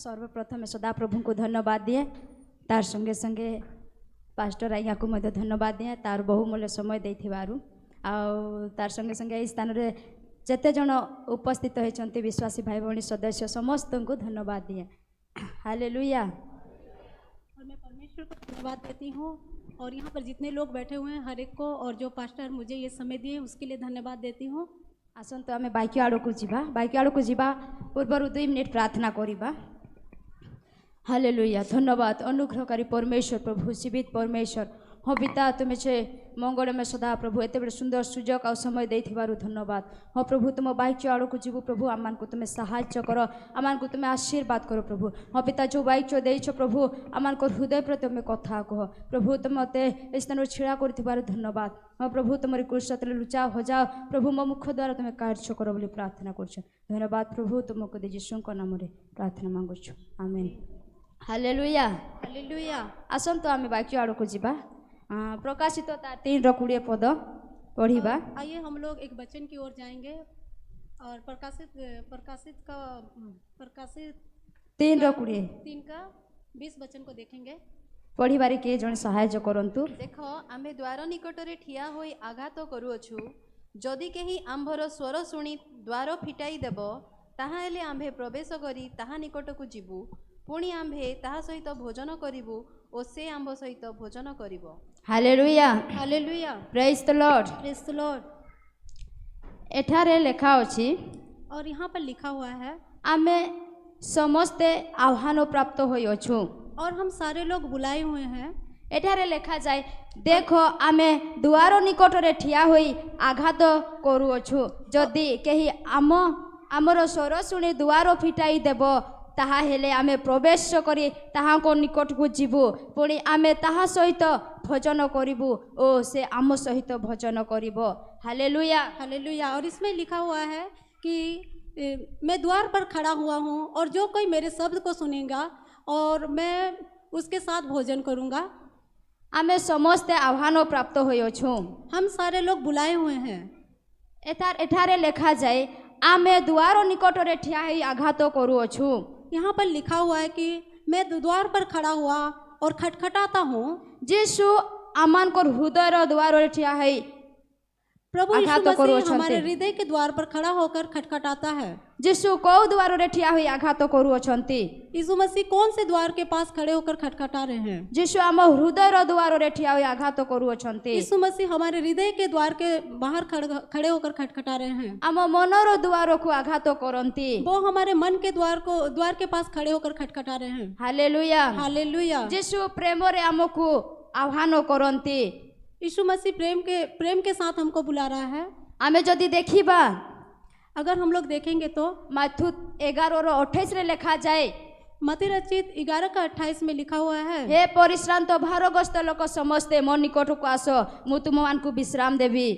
सर्वप्रथम सदा प्रभु को धन्यवाद दिए तार संगे संगे पास्टर आज्ञा को मध्य धन्यवाद दिए तार बहुमूल्य समय देथिबारु तार संगे संगे इस स्थान रे जेते जन उपस्थित होइचंती विश्वासी भाई भौणी सदस्य समस्त को धन्यवाद दिए। हालेलुया। और मैं परमेश्वर को धन्यवाद देती हूँ और यहाँ पर जितने लोग बैठे हुए हैं हर एक को और जो पास्टर मुझे ये समय दिए उसके लिए धन्यवाद देती हूँ। आसंतु आमे बाइक आड़ को जीवा बाइक आड़ को जीवा पूर्वर 2 मिनिट प्रार्थना करिबा। हालेलुया। धन्यवाद अनुग्रहकारी परमेश्वर प्रभु जीवित परमेश्वर हाँ पिता तुम्हें छे मंगल में सदा प्रभु एत बड़े सुंदर सुजोग और समय देथिबारु धन्यवाद। हाँ प्रभु तुम बाइक आड़ को जीवु प्रभु आम को तुम्हें साहाय्य कर आम को तुम्हें आशीर्वाद करो प्रभु। हाँ पिता जो बाइक देछ प्रभु आम हृदय प्रति तुम्हें कथा कह प्रभु तुम मत स्थान छिड़ा कर धन्यवाद। हाँ प्रभु तुम कुर्सा तले लुचाओ हजाओ प्रभु मो मुख द्वारा तुम्हें कार्य कर बोली प्रार्थना कर धन्यवाद प्रभु तुमको दे यीशु नाम प्रार्थना मांगुछु आमेन। Hallelujah hallelujah. आसंतु आमे बाइक आड़ को जीवा प्रकाशित 3:20 पद पढ़िबा। आइए हम लोग एक वचन की ओर जाएंगे और प्रकाशित 3 का 20 वचन को देखेंगे। पढ़िबारे के जन सहायता करंतु। देख आमे द्वार निकटरे ठिया होई आघात करूअछु जदि केही आंभर स्वर शुणी द्वार फिटाई देब ताहा हेले आंभे प्रवेश करी ताहा निकटकू जीवु पुणी आंभे ताहा सहित भोजन करिवु ओ से आंभ सहित भोजन करिवो। Hallelujah hallelujah. Praise the lord praise the lord. एठारे लेखा अछि और यहाँ पर लिखा हुआ है आमे समस्ते आह्वान प्राप्त होई अछु और हम सारे लोग बुलाए हुए हैं। एठारे लेखा जाए देखो आमे दुआर निकटरे ठिया होई आघात करू अछु जदि केही आमर स्वर शुणी दुआर फिटाई देब ताहा हेले आमे प्रवेश करी ताहा को निकट को जीवु पुणी आमे ताहा सहित भोजन करिवु ओ से आम सहित भोजन करिवो। Hallelujah hallelujah. और इसमें लिखा हुआ है कि मैं द्वार पर खड़ा हुआ हूँ और जो कोई मेरे शब्द को सुनेगा और मैं उसके साथ भोजन करूँगा। आमे समस्ते आह्वान प्राप्त होइछु हम सारे लोग बुलाए हुए हैं। एठारे लेखा जाए आमे द्वार निकटरे ठिया होई आघात करूअछु। यहाँ पर लिखा हुआ है कि मैं द्वार पर खड़ा हुआ और खटखटाता हूँ। यीशु आमान को हृदय द्वार ठिया है प्रभु यीशु मसीह हमारे हृदय के द्वार पर खड़ा होकर खटखटाता है। यीशु को द्वार रे ठिया होई आघात करूअछंती। यीशु मसीह कौन से द्वार के पास खड़े होकर खटखटा रहे हैं? यीशु आम हृदय द्वार रे ठिया होई आघात करूअछंती। यीशु मसीह हमारे हृदय के द्वार के बाहर खड़े होकर खटखटा रहे हैं। आम मनर द्वार को आघात करंती। वो हमारे मन के द्वार के पास खड़े होकर खटखटा रहे हैं। Hallelujah hallelujah. यीशु प्रेम रे हमको आह्वान करंती। यीशु मसीह प्रेम के साथ हमको बुला रहा है। आमे जदि देखिबा अगर हम लोग देखेंगे तो मत्थु 11:28 रे लिखा जाए मत्ती रचित 11:28 में लिखा हुआ है हे परिश्रांत भारग्रस्त लोक समस्ते मो निकट को आस मु तुममान को विश्राम देवी।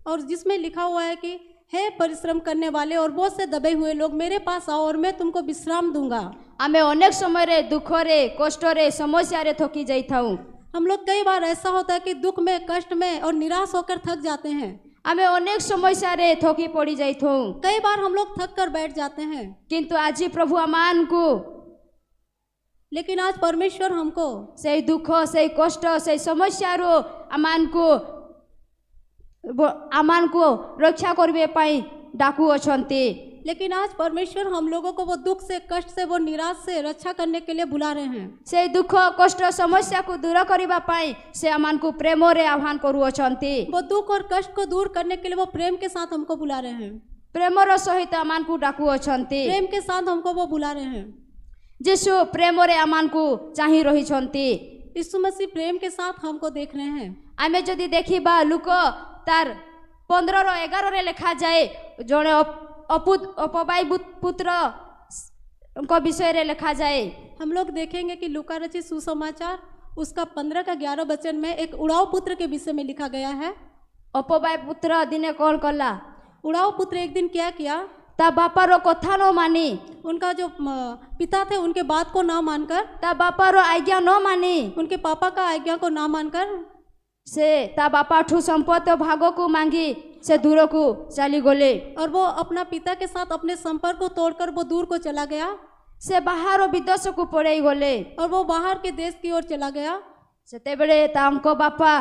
और जिसमें लिखा हुआ है कि हे परिश्रम करने वाले और बहुत से दबे हुए लोग मेरे पास आओ और मैं तुमको विश्राम दूंगा। आमे अनेक समय रे दुख रे कष्ट रे समस्या रे थकी जाइथाऊ। हम लोग कई बार ऐसा होता है कि दुख में कष्ट में और निराश होकर थक जाते हैं। आमे अनेक समस्या रे थकी पड़ी जाइथाऊ। कई बार हम लोग थक कर बैठ जाते हैं। किंतु आज प्रभु आमान को लेकिन आज परमेश्वर हमको से दुख से कष्ट से समस्या रो आमान को रक्षा करबे पाई डाकू अछंती। लेकिन आज परमेश्वर हम लोगों को वो दुख से कष्ट से वो निराश से रक्षा करने के लिए बुला रहे हैं। से दुख कष्ट समस्या को दूर करिबा पाई से आमान को प्रेम रे आह्वान करू अछंती। वो दुख और कष्ट को दूर करने के लिए वो प्रेम के साथ हमको बुला रहे हैं। प्रेम रो सहित आमान को डाकू अछंती। प्रेम के साथ हमको वो बुला रहे हैं। यीशु प्रेम रे आमान को चाहि रही छंती। यीशु मसीह प्रेम के साथ हमको देख रहे हैं। आमे जदि देखिबा लुक तार 15:11 रे लिखा जाए जने अपवाई पुत्र को विषय रे लिखा जाए। हम लोग देखेंगे कि लूका रचित सुसमाचार उसका 15-11 वचन में एक उड़ाऊ पुत्र के विषय में लिखा गया है। अपवाई पुत्र दिने कौन कला उड़ाऊ पुत्र एक दिन क्या किया ता बापारो कथा न मानी उनका जो पिता थे उनके बात को ना मानकर ता बापारो आज्ञा न मानी उनके पापा का आज्ञा को ना मानकर से ता बापा ठू संपत्ति भागो को मांगी से दूर को चली गले और वो अपना पिता के साथ अपने संपर्क को तोड़कर वो दूर को चला गया। से बाहर विदेश को पड़े गले और वो बाहर के देश की ओर चला गया। सेतेबेले तांको बापा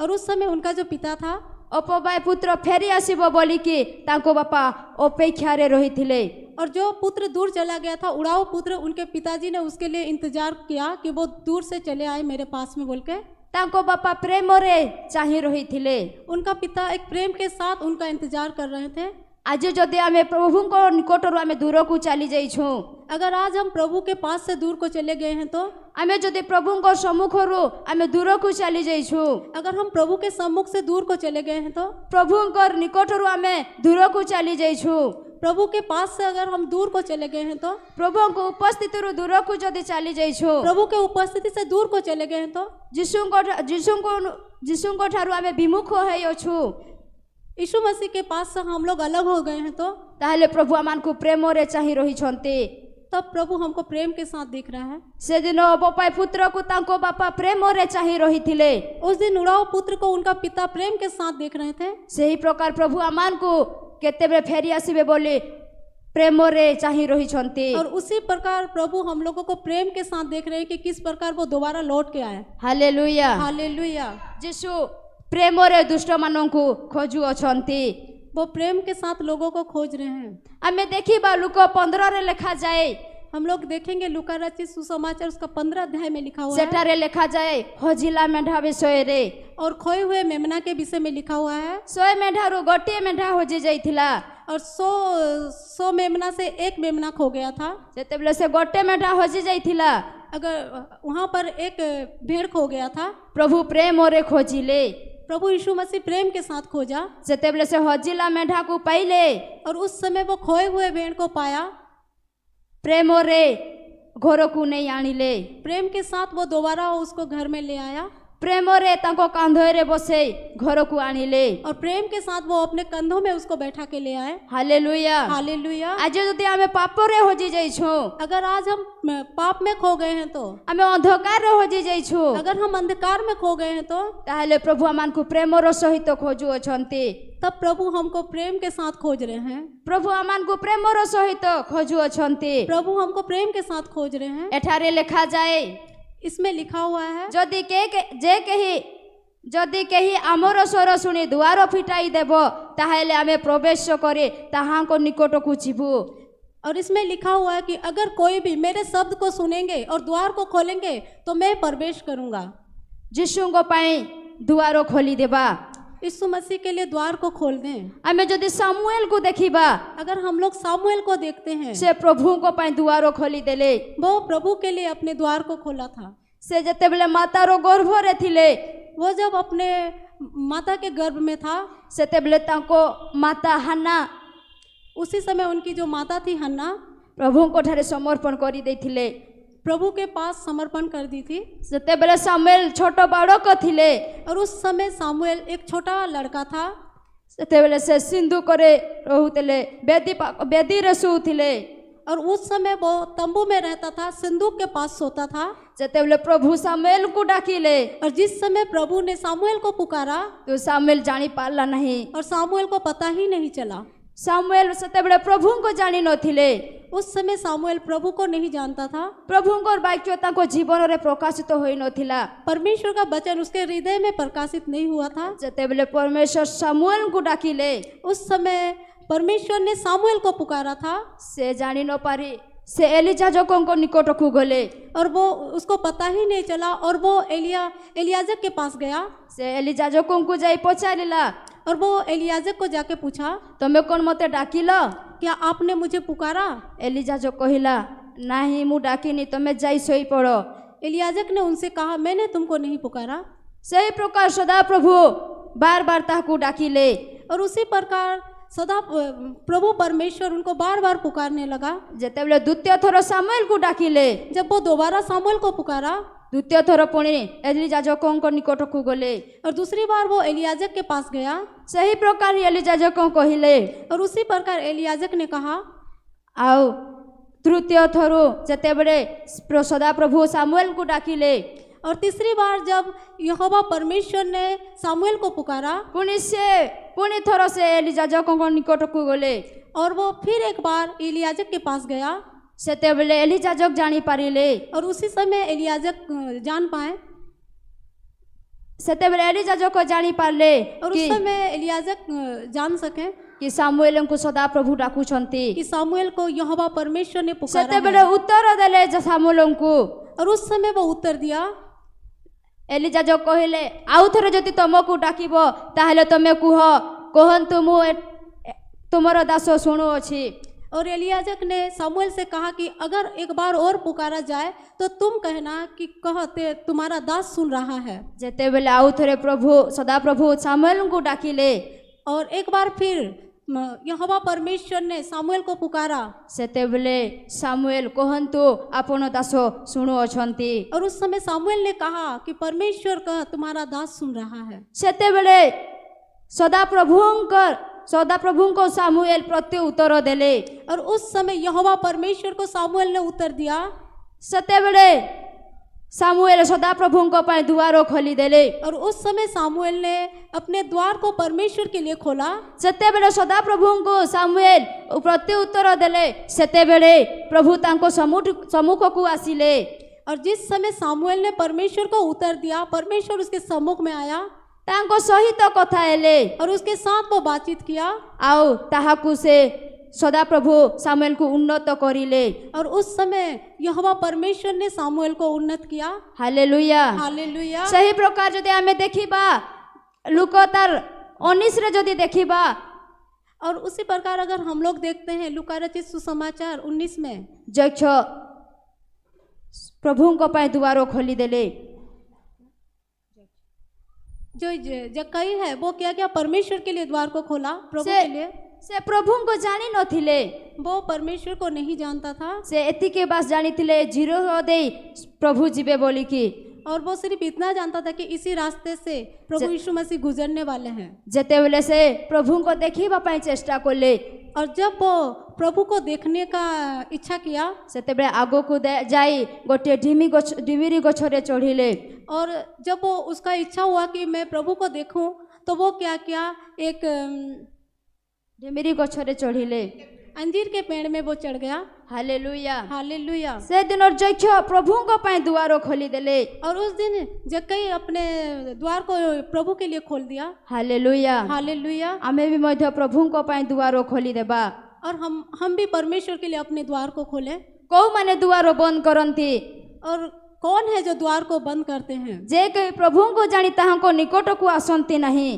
और उस समय उनका जो पिता था अपबाय पुत्र फेरी आसीबो बोलिकी तांको बापा अपेक्षारे रहिथिले। और जो पुत्र दूर चला गया था, उड़ाऊ पुत्र, उनके पिताजी ने उसके लिए इंतजार किया कि वो दूर से चले आए मेरे पास में बोल के। तांको बापा प्रेम रे चाहि रहिथिले। उनका पिता एक प्रेम के साथ उनका इंतजार कर रहे थे। आज जदि आमे प्रभु को निकटरू आमे दूर को चली जाइछु, अगर आज हम प्रभु के पास से दूर को चले गए हैं तो, आमे जदि प्रभु को सम्मुखरू आमे दूर को चली जाइछु, अगर हम प्रभु के सम्मुख से दूर को चले गए हैं तो, प्रभु को निकटरू आमे दूर को चली जाइछु, प्रभु के पास से अगर हम दूर को चले गए हैं तो, प्रभु को उपस्थिति रु दूर को जदि चली जाइछु, प्रभु के उपस्थिति से दूर को चले गए हैं तो, जीशु को ठारू आमे विमुख होई अछु, यीशु मसीह के पास से हम लोग अलग हो गए हैं तो, ताहले प्रभु आमान को प्रेम रे चाहि रही छंती। तब प्रभु हमको प्रेम के साथ दिख रहा है। से दिन बपाय पुत्र को तांको बापा प्रेम रे चाहि रहिथिले। उस दिन उड़ाऊ पुत्र को उनका पिता प्रेम के साथ देख रहे थे। सही प्रकार प्रभु आमान को केते बेले फेरी आसीबे बोले प्रेम रे चाहि रही छंती। और उसी प्रकार प्रभु हम लोगों को प्रेम के साथ देख रहे हैं कि किस प्रकार वो दोबारा लौट के आए। Hallelujah hallelujah. यीशु प्रेम रे दुष्ट मानन को खोजु अछंती। वो प्रेम के साथ लोगों को खोज रहे हैं। आमे देखिबा लूक 15 रे लिखा जाए, हम लोग देखेंगे लूका रचित सुसमाचार उसका 15 अध्याय में लिखा हुआ है। सेठारे लिखा जाए हजिला मेढा विषय रे और खोए हुए मेमना के विषय में लिखा हुआ है। 100 मेढारू गोटे मेढा होजी जाइथिला और 100 मेमना से एक मेमना खो गया था। सेतेबेले से गोटे मेढा होजी जाइथिला, अगर वहाँ पर एक भेड़ खो गया था। प्रभु प्रेम रे खोजिले। प्रभु यीशु मसीह प्रेम के साथ खोजा। सेतेबेले से हजिला मेढा को पाइले और उस समय वो खोए हुए भेड़ को पाया। प्रेम रे घर को नहीं आनिले। प्रेम के साथ वो दोबारा उसको घर में ले आया। प्रेम रे तांको कांधो रे बसे घर को आनिले और प्रेम के साथ वो अपने कंधों में उसको बैठा के ले आए। Hallelujah hallelujah. आज जदि आमे पाप रे होजी जाइछु, अगर आज हम पाप में खो गए हैं तो, आमे अंधकार रे होजी जाइछु, अगर हम अंधकार में खो गए हैं तो, ताहले प्रभु आमान को प्रेम रो सहित खोजु अछंती। तब प्रभु हमको प्रेम के साथ खोज रहे हैं। प्रभु आमान को प्रेम रो सहित खोजु अछंती। प्रभु हमको प्रेम के साथ खोज रहे हैं। एठारे लिखा जाए, इसमें लिखा हुआ है, जदि केही आमर स्वर शुणी दुआर फिटाई देव ताहेले आमे प्रवेश करे ताहाको निकट को जीवु। और इसमें लिखा हुआ है कि अगर कोई भी मेरे शब्द को सुनेंगे और द्वार को खोलेंगे तो मैं प्रवेश करूंगा। यीशु को पाई दुआर खोली देबा। यीशु मसीह के लिए द्वार को खोल दें। आमे जदि सामुएल को देखिबा, अगर हम लोग सामुएल को देखते हैं, से प्रभु को पाई दुआर खोली देले। वो प्रभु के लिए अपने द्वार को खोला था। से जतेबेले माता रो गर्भ रे थिले, वो जब अपने माता के गर्भ में था, सेतेबेले ताको माता हन्ना, उसी समय उनकी जो माता थी हन्ना, प्रभु को ठारे समर्पण करी देथिले। प्रभु के पास समर्पण कर दी थी। सेतेबेले सामुएल छोटो बालक थिले और उस समय सामुएल एक छोटा लड़का था। सेतेबेले से सिंधु करे रहुतले, बेदी रे सुथिले। और उस समय वो तंबू में रहता था, सिंदूक के पास सोता था। सेतेबेले प्रभु सामुएल को डाकिले। और जिस समय प्रभु ने सामुएल को पुकारा तो सामुएल जानी पाला नहीं। और सामुएल को पता ही नहीं चला। सामुएल सेतेबेले प्रभु को जानी नथिले। उस समय सामुएल प्रभु को नहीं जानता था। प्रभु को वाक्य ताको जीवन रे प्रकाशित होई नथिला। परमेश्वर का वचन उसके हृदय में प्रकाशित नहीं हुआ था। सेतेबेले परमेश्वर सामुएल को डाकिले। उस समय परमेश्वर ने सामुएल को पुकारा था। से जानी न पारी से एलियाजक को निकट को गले और वो उसको पता ही नहीं चला। और वो एलियाजक के पास गया। से एलियाजक को जाई पचारिला और वो एलियाजक को जाके पूछा, तमे कौन मते डाकिला, क्या आपने मुझे पुकारा? एलियाजक कहिला, नहीं मु डाकिनी, तमे जाई सोई पड़ो। एलियाजक ने उनसे कहा, मैंने तुमको नहीं पुकारा। सही प्रकार सदा प्रभु बार बार ताको डाकिले। और उसी प्रकार सदा प्रभु परमेश्वर उनको बार बार पुकारने लगा। जेतेबेले द्वितीय थर सामुएल को डाकिले, जब वो दोबारा सामुएल को पुकारा, द्वितीय थर पुणी एलियाजक निकट को गले। और दूसरी बार वो एलियाजक के पास गया। सही प्रकार एलियाजक कहिले। और उसी प्रकार एलियाजक ने कहा। आओ तृतीय थरु जेतेबेले सदा प्रभु सामुएल को डाकिले। और तीसरी बार जब यहोवा परमेश्वर ने सामुएल को पुकारा, पुणी थर से एलियाजक निकट को गले। और वो फिर एक बार एलियाजक के पास गया। ସେତେବେଳେ ଏଲି ଯାଜକ ଜାଣିପାରିଲେ और उसी समय एलियाजक जान पाए ସେତେବେଳେ ଏଲି ଯାଜକ ଜାଣିପାରିଲେ और उस समय एलियाजक जान सके କି ସାମୁଏଲଙ୍କୁ ସଦାପ୍ରଭୁ ଡାକୁଛନ୍ତି। कि सामुएल को यहोवा परमेश्वर ने पुकारा ସେତେବେଳେ है। ଉତ୍ତର ଦେଲେ ସାମୁଏଲଙ୍କୁ। और उस समय वो उत्तर दिया ଏଲି ଯାଜକ କହିଲେ ଆଉ ଥରେ ଯଦି ତମକୁ ଡାକିବ ତାହେଲେ ତମେ କହନ୍ତୁ ମୁଁ ତୁମର ଦାସ ଶୁଣୁଅଛି। और एलियाजक ने सामुएल से कहा कि अगर एक बार और पुकारा जाए तो तुम कहना कि कहते तुम्हारा दास सुन रहा है। ଯେତେବେଳେ ଆଉ ଥରେ ପ୍ରଭୁ ସଦାପ୍ରଭୁ ସାମୁଏଲଙ୍କୁ ଡାକିଲେ और एक बार फिर यहोवा परमेश्वर ने सामुएल को पुकारा ସେତେବେଳେ ସାମୁଏଲ କହନ୍ତୁ ଆପଣ ଦାସ ଶୁଣୁଅଛନ୍ତି। और उस समय सामुएल ने कहा कि परमेश्वर का तुम्हारा दास सुन रहा है। ସେତେବେଳେ ସଦାପ୍ରଭୁଙ୍କ ସାମୁଏଲ ପ୍ରତି ଉତ୍ତର ଦେଲେ। और उस समय यहोवा परमेश्वर को सामुएल ने उत्तर दिया। ସେତେବେଳେ ସାମୁଏଲ ସଦାପ୍ରଭୁଙ୍କ ପାଇଁ ଦୁଆର ଖୋଲିଦେଲେ। और उस समय सामुएल ने अपने द्वार को परमेश्वर के लिए खोला। ସେତେବେଳେ ସଦାପ୍ରଭୁଙ୍କୁ ସାମୁଏଲ ପ୍ରତି ଉତ୍ତର ଦେଲେ ସେତେବେଳେ ପ୍ରଭୁ ତାଙ୍କ ସମ୍ମୁଖକୁ ଆସିଲେ। और जिस समय सामुएल ने परमेश्वर को उत्तर दिया परमेश्वर उसके सम्मुख में आया ତାଙ୍କ ସହିତ କଥା ହେଲେ और उसके साथ वो बातचीत किया। ଆଉ ତାହାକୁ ସେ ସଦାପ୍ରଭୁ ସାମୁଏଲକୁ ଉନ୍ନତ କରିଲେ। और उस समय यहोवा परमेश्वर ने सामुएल को उन्नत किया। ହାଲେଲୁୟା। हालेलुया। ସେହି ପ୍ରକାର ଯଦି ଆମେ ଦେଖିବା ଲୁକ ତାର 19ରେ ଯଦି ଦେଖିବା और उसी प्रकार अगर हम लोग देखते हैं लूका रचित सुसमाचार 19 में ଯକ୍ଷ ପ୍ରଭୁଙ୍କ ପାଇଁ ଦୁଆର ଖୋଲିଦେଲେ। जो जक्कई है वो क्या क्या परमेश्वर के लिए द्वार को खोला प्रभु के लिए। ସେ ପ୍ରଭୁଙ୍କୁ ଜାଣି ନଥିଲେ। वो परमेश्वर को नहीं जानता था ସେ ଏତିକି ବାସ୍ ଜାଣିଥିଲେ ଜିରୋ ଦେଇ ପ୍ରଭୁ ଯିବେ ବୋଲିକି। और वो सिर्फ इतना जानता था कि इसी रास्ते से प्रभु यीशु मसीह गुजरने वाले हैं। ଯେତେବେଳେ ସେ ପ୍ରଭୁଙ୍କୁ ଦେଖିବା ପାଇଁ ଚେଷ୍ଟା କଲେ और जब वो प्रभु को देखने का इच्छा किया ସେତେବେଳେ ଆଗକୁ ଯାଇ ଗୋଟିଏ ଡିମିରି ଗଛରେ ଚଢ଼ିଲେ। और जब वो उसका इच्छा हुआ कि मैं प्रभु को देखूं तो वो क्या किया एक ଡିମିରି ଗଛରେ ଚଢ଼ିଲେ। अंजीर के पेड़ में वो चढ़ गया। ହାଲେଲୁୟା। हालेलुया। ସେଦିନ ଯକ୍ଷ ପ୍ରଭୁଙ୍କ ପାଇଁ ଦୁଆର ଖୋଲିଦେଲେ। और उस दिन जक्कई अपने द्वार को प्रभु के लिए खोल दिया। ହାଲେଲୁୟା। हालेलुया। ଆମେ ବି ମଧ୍ୟ ପ୍ରଭୁଙ୍କ ପାଇଁ ଦୁଆର ଖୋଲିଦେବା। और हम भी परमेश्वर के लिए अपने द्वार को खोलें। କୋଉମାନେ ଦୁଆର ବନ୍ଦ କରନ୍ତି? और कौन है जो द्वार को बंद करते हैं? ଯେ କେହି ପ୍ରଭୁଙ୍କୁ ଜାଣି ତାହାଙ୍କ ନିକଟକୁ ଆସନ୍ତି ନାହିଁ।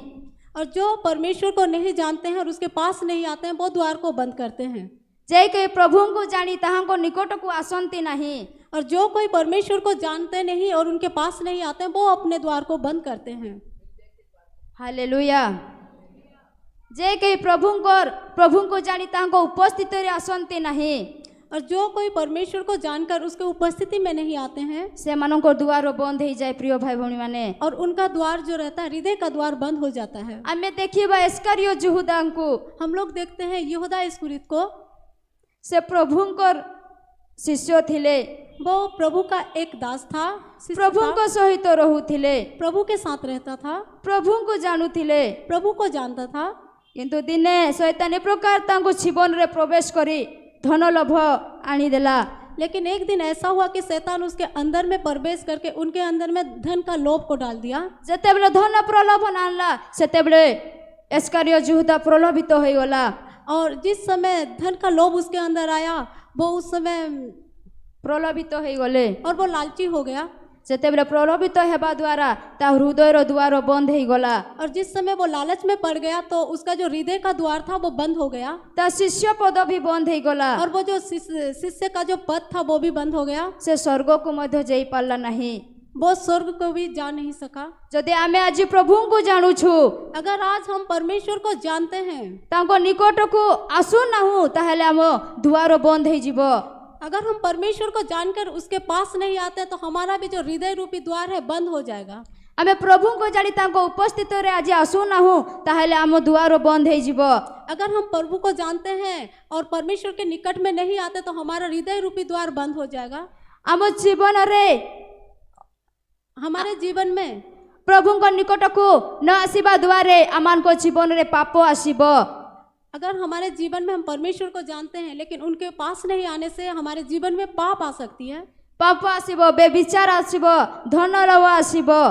और जो परमेश्वर को नहीं जानते हैं और उसके पास नहीं आते हैं वो द्वार को बंद करते हैं। ଯେ କେହି ପ୍ରଭୁଙ୍କୁ ଜାଣି ତାହାଙ୍କ ନିକଟକୁ ଆସନ୍ତି ନାହିଁ। और जो कोई परमेश्वर को जानते नहीं और उनके पास नहीं आते हैं वो अपने द्वार को बंद करते हैं। ହାଲେଲୁୟା। ଯେ କେହି ପ୍ରଭୁଙ୍କୁ ଜାଣି ତାଙ୍କ ଉପସ୍ଥିତିରେ ଆସନ୍ତି ନାହିଁ। और जो कोई परमेश्वर को जानकर उसके उपस्थिति में नहीं आते हैं ସେମାନଙ୍କ ଦୁଆର ବନ୍ଦ ହେଇଯାଏ। ପ୍ରିୟ ଭାଇ ଭଉଣୀମାନେ और उनका द्वार जो रहता है हृदय का द्वार बंद हो जाता है। ଆମେ ଦେଖିବା ଇସ୍କାରିଓ ଯହୂଦାଙ୍କୁ। हम लोग देखते हैं यहूदा इस्करियोत को। ସେ ପ୍ରଭୁଙ୍କର ଶିଷ୍ୟ ଥିଲେ। वो प्रभु का एक दास था। शिष्य ପ୍ରଭୁଙ୍କ था, ସହିତ ରହୁଥିଲେ। प्रभु के साथ रहता था, ପ୍ରଭୁଙ୍କୁ ଜାଣୁଥିଲେ। प्रभु को जानता था। କିନ୍ତୁ ଦିନେ ଶୈତାନ ଏ ପ୍ରକାର ତାଙ୍କୁ ଜୀବନରେ ପ୍ରବେଶ କରି ଧନ ଲୋଭ ଆଣିଦେଲା। लेकिन एक दिन ऐसा हुआ कि शैतान उसके अंदर में प्रवेश करके उनके अंदर में धन का लोभ को डाल दिया। ଯେତେବେଳେ ଧନ ପ୍ରଲୋଭନ ଆଣିଲା ସେତେବେଳେ ଇସ୍କାରିଓ ଯହୂଦା ପ୍ରଲୋଭିତ ହୋଇଗଲା। और जिस समय धन का लोभ उसके अंदर आया वो उस समय ପ୍ରଲୋଭିତ ହୋଇଗଲେ। और वो लालची हो गया। ସେତେବେଳେ ପ୍ରଲୋଭିତ ହେବା ଦ୍ୱାରା ତା ହୃଦୟର ଦୁଆର ବନ୍ଦ ହେଇଗଲା। और जिस समय वो लालच में पड़ गया तो उसका जो हृदय का द्वार था वो बंद हो गया। ତା ଶିଷ୍ୟ ପଦ ବି ବନ୍ଦ ହେଇଗଲା। और वो जो शिष्य का जो पद था वो भी बंद हो गया। ସେ ସ୍ୱର୍ଗକୁ ମଧ୍ୟ ଯାଇପାରିଲା ନାହିଁ। वो स्वर्ग को भी जा नहीं सका। ଯଦି ଆମେ ଆଜି ପ୍ରଭୁଙ୍କୁ ଜାଣୁଛୁ अगर आज हम परमेश्वर को जानते हैं ତାଙ୍କ ନିକଟକୁ ଆସୁନାହୁଁ ତାହେଲେ ଆମ ଦୁଆର ବନ୍ଦ ହେଇଯିବ। अगर हम परमेश्वर को जानकर उसके पास नहीं आते तो हमारा भी जो हृदय रूपी द्वार है बंद हो जाएगा। ଆମେ ପ୍ରଭୁଙ୍କୁ ଜାଣି ତାଙ୍କ ଉପସ୍ଥିତିରେ ଆଜି ଆସୁନାହୁଁ ତାହେଲେ ଆମ ଦୁଆର ବନ୍ଦ ହେଇଯିବ। अगर हम प्रभु को जानते हैं और परमेश्वर के निकट में नहीं आते तो हमारा हृदय रूपी द्वार बंद हो जाएगा। ଆମ ଜୀବନରେ हमारे जीवन में ପ୍ରଭୁଙ୍କ ନିକଟକୁ ନ ଆସିବା ଦ୍ୱାରା ଆମମାନଙ୍କ ଜୀବନରେ ପାପ ଆସିବ। अगर हमारे जीवन में हम परमेश्वर को जानते हैं लेकिन उनके पास नहीं आने से हमारे जीवन में पाप आ सकती है। पाप आसिबो, बेविचार आसिबो, धन लोभ आसिबो,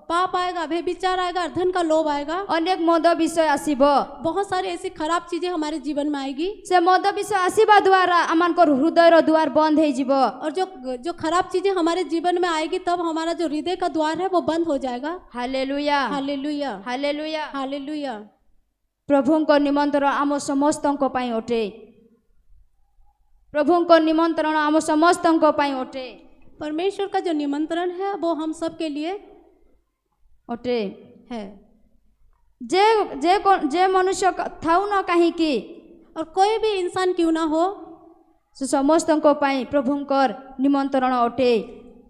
पाप आएगा, व्यभिचार आएगा, धन का लोभ आएगा, अनेक मद विषय आसिबो। बहुत सारी ऐसी खराब चीजें हमारे जीवन में आएगी। से मद विषय आसिबा द्वारा आमानकर हृदय द्वार बंद हो जीवो। और जो खराब चीजें हमारे जीवन में आएगी तब हमारा जो हृदय का द्वार है वो बंद हो जाएगा। Hallelujah, hallelujah, hallelujah. हालेलुया। प्रभुंको निमंत्रण आम समस्तंको पाई ओटे। प्रभुंको निमंत्रण आम समस्तंको पाई ओटे। परमेश्वर का जो निमंत्रण है वो हम सब के लिए ओटे है। जे मनुष्य थाउ न कहीं की, और कोई भी इंसान क्यों ना हो, से समस्तंको पाई प्रभुंकर निमंत्रण ओटे।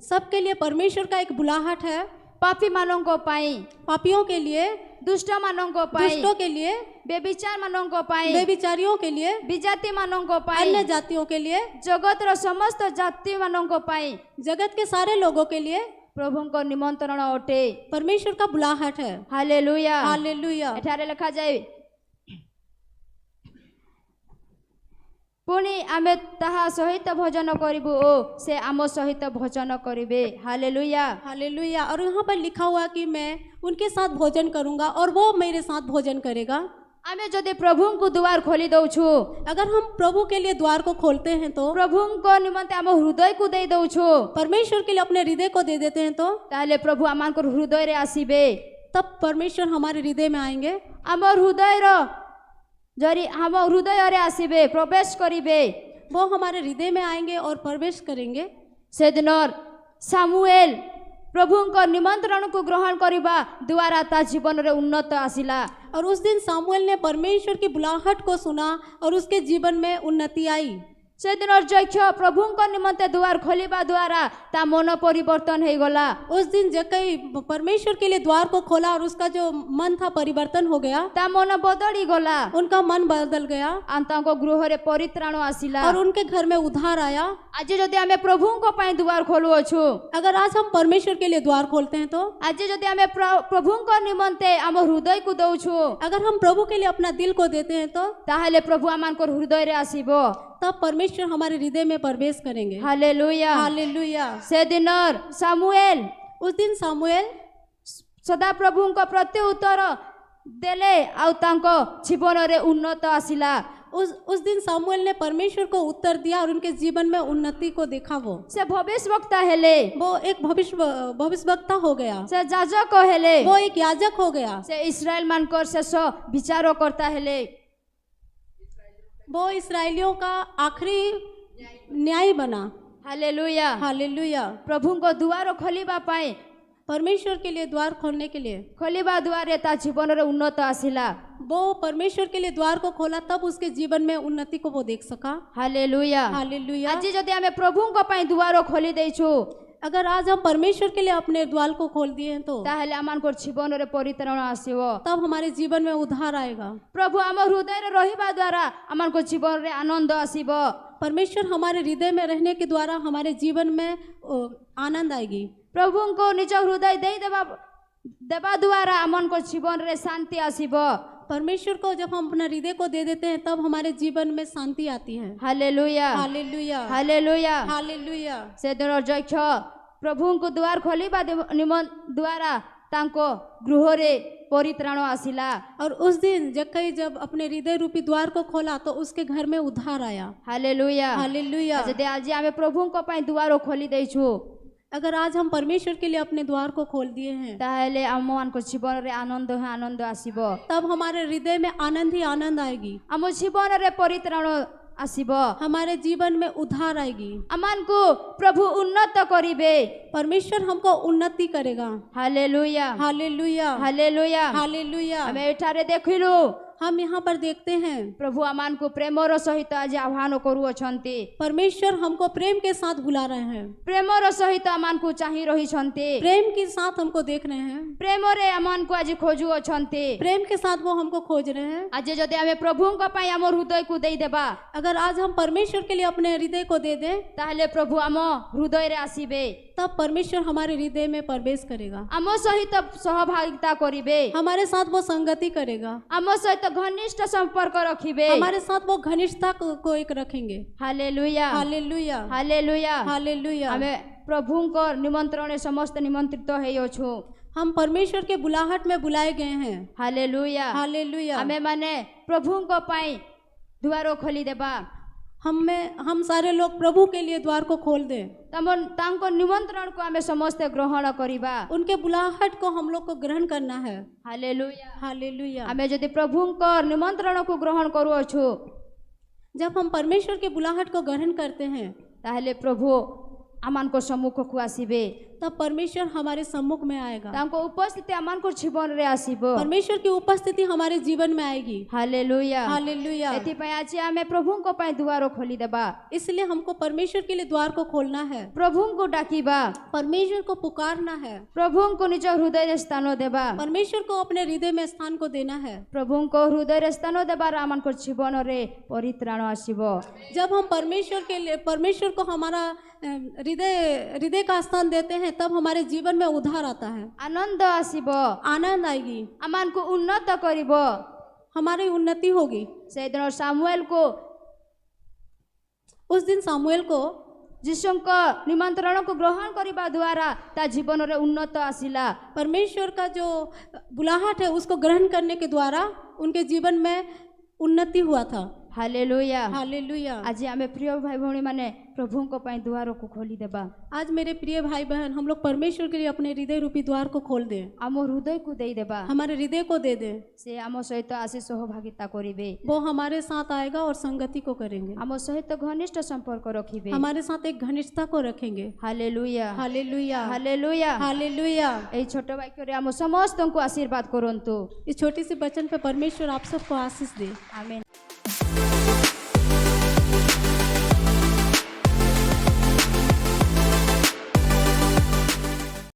सबके लिए परमेश्वर का एक बुलाहट है। पापी मानों पाई, पापियों के लिए, दुष्ट मानों पाई, दुष्टों के लिए, बेविचार मानों पाई, बेविचारियों के लिए, विजाति मानों पाई, अन्य जातियों के लिए, जगत रो समस्त जाति मानों पाई, जगत के सारे लोगों के लिए प्रभुंको निमंत्रण ओटे। परमेश्वर का बुलाहट है। Hallelujah, hallelujah. एठारे लिखा जाए, पुणी आमे ताहा सहित भोजन करिबु ओ से आम सहित भोजन करिबे। Hallelujah, hallelujah. और यहाँ पर लिखा हुआ कि मैं उनके साथ भोजन करूंगा और वो मेरे साथ भोजन करेगा। आमे जदि प्रभुंको द्वार खोली दउछु, अगर हम प्रभु के लिए द्वार को खोलते हैं तो, प्रभुंको निमंते आम हृदय को दे दउछु, परमेश्वर के लिए अपने हृदय को दे देते हैं तो, ताहले प्रभु आमानकर हृदय रे आसीबे। तब परमेश्वर हमारे हृदय में आएंगे। आमर हृदय रो जरी हम हृदय रे आसीबे, प्रवेश करिबे। वो हमारे हृदय में आएंगे और प्रवेश करेंगे। से दिनर सामुएल प्रभुंकर निमंत्रण को ग्रहण करिबा द्वारा ता जीवन रे उन्नत आसिला। और उस दिन सामुएल ने परमेश्वर की बुलाहट को सुना और उसके जीवन में उन्नति आई। से दिन जक्ष प्रभुंकर निमंते द्वार खोलिबा द्वारा ता मन परिवर्तन हो गला। उस दिन जकई परमेश्वर के लिए द्वार को खोला और उसका जो मन था परिवर्तन हो गया। ता मन बदली गला, उनका मन बदल गया। अंतांको गृह रे परित्राण आसिला और उनके घर में उद्धार आया। आज जदि आमे प्रभुंको पाई द्वार खोलु अछु, अगर आज हम परमेश्वर के लिए द्वार खोलते हैं तो, आज जदि आमे प्रभुंको निमंते आम हृदय को दउछु, अगर हम प्रभु के लिए अपना दिल को देते हैं तो, ताहले प्रभु आमानकर हृदय रे आसीबो। तब परमेश्वर हमारे हृदय में प्रवेश करेंगे। Hallelujah, hallelujah. से दिनर सामुएल उस दिन सामुएल सदा प्रभुंको प्रति उत्तर देले आउ तांको जीवन रे उन्नत आसिला। उस दिन सामुएल ने परमेश्वर को उत्तर दिया और उनके जीवन में उन्नति को देखा। वो से भविष्यवक्ता हेले, वो एक भविष्यवक्ता हो गया। से याजक हेले, वो एक याजक हो गया। से इस्राएल मानकर से सो विचारो करता हेले, वो इस्राएलियों का आखिरी न्याय बना। Hallelujah, hallelujah. प्रभुंको द्वार खोलिबा पाए, परमेश्वर के लिए द्वार खोलने के लिए, खोलिबा द्वारे ता जीवन रे उन्नत आसिला। वो परमेश्वर के लिए द्वार को खोला तब उसके जीवन में उन्नति को वो देख सका। Hallelujah, hallelujah. आज जदि आमे प्रभुंको पाई द्वार खोली देछु, अगर आज हम परमेश्वर के लिए अपने द्वार को खोल दिए हैं तो, ताहले आमानकर जीवन रे परित्राण आसीबो। तब हमारे जीवन में उद्धार आएगा। प्रभु आम हृदय रे रहिबा द्वारा आमानकर जीवन रे आनंद आसीबो। परमेश्वर हमारे हृदय में रहने के द्वारा हमारे जीवन में आनंद आएगी। प्रभुंको निज हृदय दे देवा द्वारा आमानकर जीवन रे शांति आसीबो। परमेश्वर को जब हम अपना हृदय को दे देते हैं तब हमारे जीवन में शांति आती है। Hallelujah, hallelujah, hallelujah, hallelujah. से दिन जक्ष प्रभुंको द्वार खोलिबा द्वारा तांको गृह रे परित्राण आसिला। और उस दिन जक्कई जब अपने हृदय रूपी द्वार को खोला तो उसके घर में उद्धार आया। Hallelujah, hallelujah. जदि आज आमे प्रभुंको पाई द्वार खोली देछु, अगर आज हम परमेश्वर के लिए अपने द्वार को खोल दिए हैं, ताहले आमको जीवन रे आनंद आसीबो। तब हमारे हृदय में आनंद ही आनंद आएगी। आम जीवन रे परित्राण आसीबो, हमारे जीवन में उद्धार आएगी। आमानको प्रभु उन्नत करिबे, परमेश्वर हमको उन्नति करेगा। Hallelujah, hallelujah, hallelujah, hallelujah. हमें एठारे देखिलु, हम यहाँ पर देखते हैं प्रभु आमानको प्रेमर सहित आज आह्वान करू अछंती। परमेश्वर हमको प्रेम के साथ बुला रहे हैं। प्रेमर सहित आमानको चाहि रही छंती, प्रेम के साथ हमको देख रहे हैं। प्रेमरे आमानको आज खोजू अछंती, प्रेम के साथ वो हमको खोज रहे हैं। आज जदि आमे प्रभुंको पाई आम हृदय को देई देबा, अगर आज हम परमेश्वर के लिए अपने हृदय को दे दें, ताहले प्रभु आम हृदय रे आसीबे। तब परमेश्वर हमारे हृदय में प्रवेश करेगा, आम सहित सहभागिता करिवे, हमारे साथ वो संगति करेगा, आम सहित घनिष्ठ संपर्क रखिवे, हमारे साथ वो घनिष्ठता को एक रखेंगे। Hallelujah hallelujah hallelujah. हालेलुया। आमे प्रभुको निमंत्रण समस्त निमंत्रित हेयछु। हम परमेश्वर के बुलाहट में बुलाए गए हैं। Hallelujah hallelujah. आमे माने प्रभुको पाई द्वारो खोली देबा, हम सारे लोग प्रभु के लिए द्वार को खोल दें, तांको निमंत्रण को आमे समस्त ग्रहण करिबा, उनके बुलाहट को हम लोग को ग्रहण करना है। Hallelujah hallelujah. आमे जदि प्रभुको निमंत्रण को ग्रहण करूछु, जब हम परमेश्वर के बुलाहट को ग्रहण करते हैं ताहले प्रभु आमानको सम्मुख को आसीबे, तब परमेश्वर हमारे सम्मुख में आएगा, तांको उपस्थिति आमानको जीवन रे आसीबो। परमेश्वर की उपस्थिति हमारे जीवन में आएगी। Hallelujah hallelujah. एथिपाई आज आमे प्रभुको पाई दुआरो खोली देबा, इसलिए हमको परमेश्वर के लिए द्वार को खोलना है, प्रभुको डाकिबा, परमेश्वर को पुकारना है, प्रभुको निज हृदय स्थान देबा, परमेश्वर को अपने हृदय में स्थान को देना है। प्रभुको हृदय स्थान देबा आमानको जीवन रे परित्राण आसीबो। जब हम परमेश्वर को हमारा हृदय का स्थान देते हैं, तब हमारे जीवन में उद्धार आता है, आनंद आसीबो, आनंद आएगी, आमानको उन्नत करिबो, हमारी उन्नति होगी। से दिन सामुएल को उस दिन सामुएल को जीशुको निमंत्रण को ग्रहण करिबा द्वारा ता जीवन रे उन्नत आसिला। परमेश्वर का जो बुलाहट है उसको ग्रहण करने के द्वारा उनके जीवन में उन्नति हुआ था। Hallelujah hallelujah. आज आमे प्रिय भाई भौणी माने प्रभुको पाई द्वार को खोली देबा। आज मेरे प्रिय भाई बहन, हम लोग परमेश्वर के लिए अपने हृदय रूपी द्वार को खोल दें, आम हृदय को दे देबा, हमारे हृदय को दे दें। से आम सहित आशी सहभागिता करिवे, वो हमारे साथ आएगा और संगति को करेंगे, आम सहित घनिष्ठ संपर्क रखिवे, हमारे साथ एक घनिष्ठता को रखेंगे। Hallelujah hallelujah hallelujah hallelujah. एई छोट वाक्य रे आम समस्त को आशीर्वाद करंतु। इस छोटी सी वचन पे परमेश्वर आप सबको आशीष दे। आमीन।